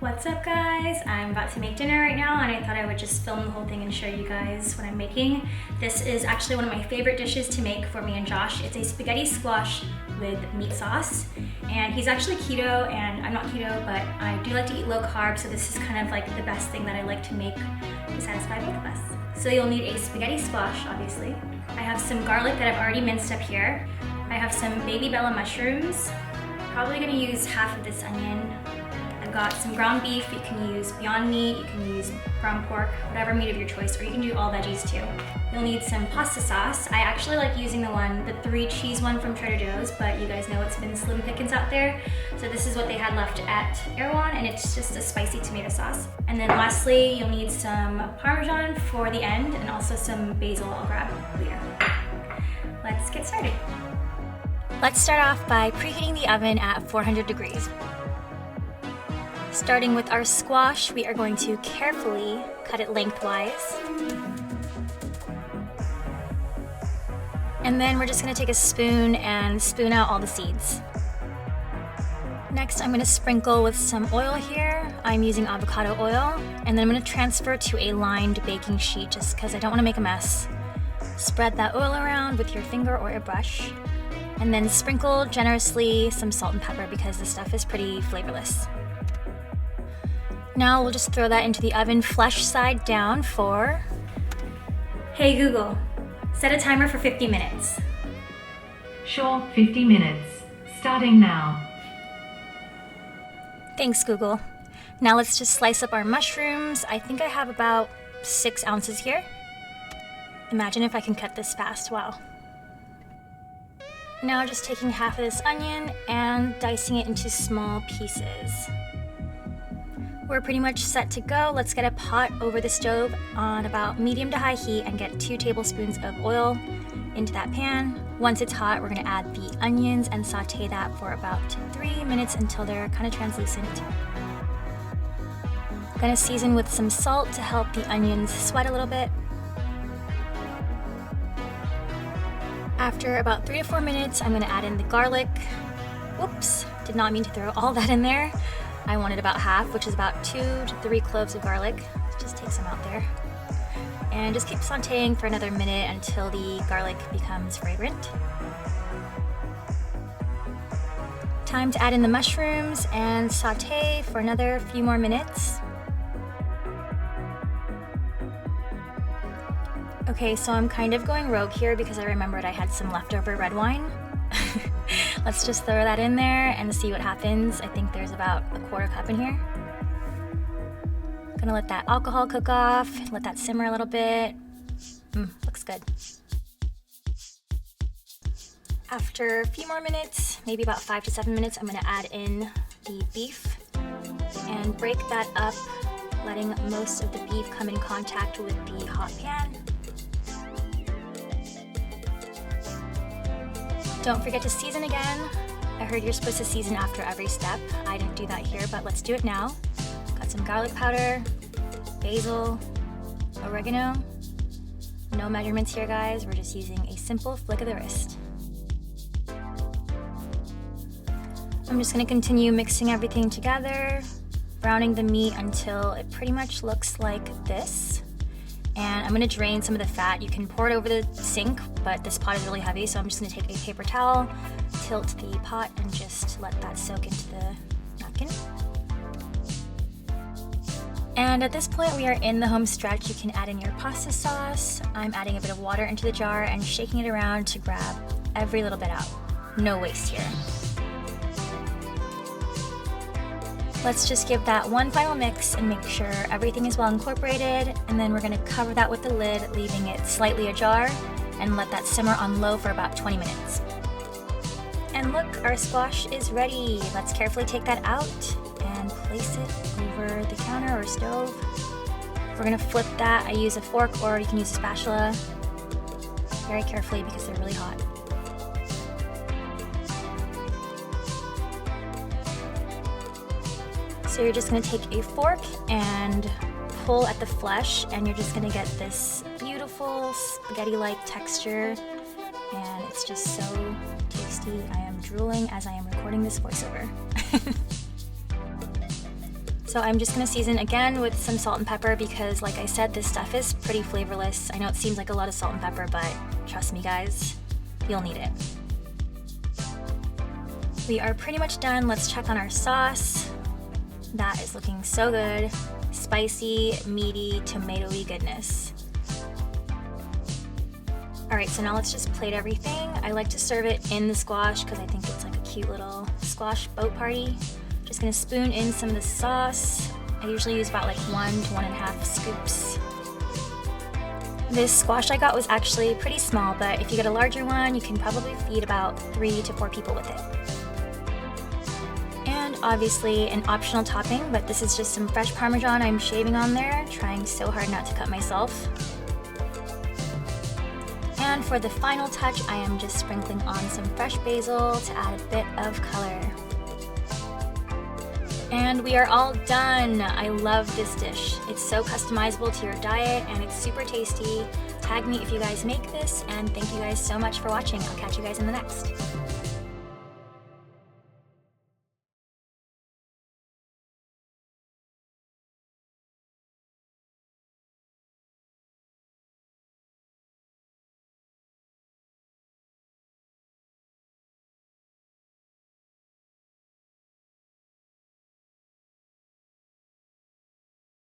What's up guys? I'm about to make dinner right now and I thought I would just film the whole thing and show you guys what I'm making. This is actually one of my favorite dishes to make for me and Josh. It's a spaghetti squash with meat sauce. And he's actually keto and I'm not keto, but I do like to eat low carb, so this is kind of like the best thing that I like to make to satisfy both of us. So you'll need a spaghetti squash, obviously. I have some garlic that I've already minced up here. I have some baby bella mushrooms. Probably gonna use half of this onion. I've got some ground beef. You can use Beyond Meat, you can use ground pork, whatever meat of your choice, or you can do all veggies too. You'll need some pasta sauce. I actually like using the 3 cheese one from Trader Joe's, but you guys know it's been slim pickings out there. So this is what they had left at Erewhon, and it's just a spicy tomato sauce. And then lastly, you'll need some Parmesan for the end, and also some basil I'll grab later. Let's get started. Let's start off by preheating the oven at 400 degrees. Starting with our squash, we are going to carefully cut it lengthwise. And then we're just gonna take a spoon and spoon out all the seeds. Next, I'm gonna sprinkle with some oil here. I'm using avocado oil, and then I'm gonna transfer to a lined baking sheet just because I don't wanna make a mess. Spread that oil around with your finger or a brush, and then sprinkle generously some salt and pepper because this stuff is pretty flavorless. Now we'll just throw that into the oven flesh side down for... Hey Google, set a timer for 50 minutes. Sure, 50 minutes. Starting now. Thanks, Google. Now let's just slice up our mushrooms. I think I have about 6 ounces here. Imagine if I can cut this fast, wow. Now just taking half of this onion and dicing it into small pieces. We're pretty much set to go. Let's get a pot over the stove on about medium to high heat and get 2 tablespoons of oil into that pan. Once it's hot, we're gonna add the onions and saute that for about 3 minutes until they're kind of translucent. Gonna season with some salt to help the onions sweat a little bit. After about 3 to 4 minutes, I'm gonna add in the garlic. Whoops, did not mean to throw all that in there. I wanted about half, which is about 2 to 3 cloves of garlic. Just take some out there. And just keep sauteing for another minute until the garlic becomes fragrant. Time to add in the mushrooms and saute for another few more minutes. Okay, so I'm kind of going rogue here because I remembered I had some leftover red wine. Let's just throw that in there and see what happens. I think there's about a 1/4 cup in here. Gonna let that alcohol cook off, let that simmer a little bit. Looks good. After a few more minutes, maybe about 5 to 7 minutes, I'm gonna add in the beef and break that up, letting most of the beef come in contact with the hot pan. Don't forget to season again. I heard you're supposed to season after every step. I didn't do that here, but let's do it now. Got some garlic powder, basil, oregano. No measurements here, guys. We're just using a simple flick of the wrist. I'm just gonna continue mixing everything together, browning the meat until it pretty much looks like this. And I'm gonna drain some of the fat. You can pour it over the sink, but this pot is really heavy, so I'm just gonna take a paper towel, tilt the pot, and just let that soak into the napkin. And at this point, we are in the home stretch. You can add in your pasta sauce. I'm adding a bit of water into the jar and shaking it around to grab every little bit out. No waste here. Let's just give that one final mix and make sure everything is well incorporated, and then we're gonna cover that with the lid, leaving it slightly ajar, and let that simmer on low for about 20 minutes. And look, our squash is ready. Let's carefully take that out and place it over the counter or stove. We're gonna flip that. I use a fork, or you can use a spatula. Very carefully because they're really hot. So you're just gonna take a fork and pull at the flesh, and you're just gonna get this beautiful spaghetti-like texture, and it's just so tasty. I am drooling as I am recording this voiceover. So I'm just gonna season again with some salt and pepper because like I said, this stuff is pretty flavorless. I know it seems like a lot of salt and pepper, but trust me guys, you'll need it. We are pretty much done. Let's check on our sauce. That is looking so good. Spicy, meaty, tomatoey goodness. All right, so now let's just plate everything. I like to serve it in the squash because I think it's like a cute little squash boat party. Just gonna spoon in some of the sauce. I usually use about like 1 to 1.5 scoops. This squash I got was actually pretty small, but if you get a larger one, you can probably feed about 3 to 4 people with it. And obviously an optional topping, but this is just some fresh Parmesan I'm shaving on there, trying so hard not to cut myself. And for the final touch, I am just sprinkling on some fresh basil to add a bit of color. And we are all done. I love this dish. It's so customizable to your diet and it's super tasty. Tag me if you guys make this, and thank you guys so much for watching. I'll catch you guys in the next.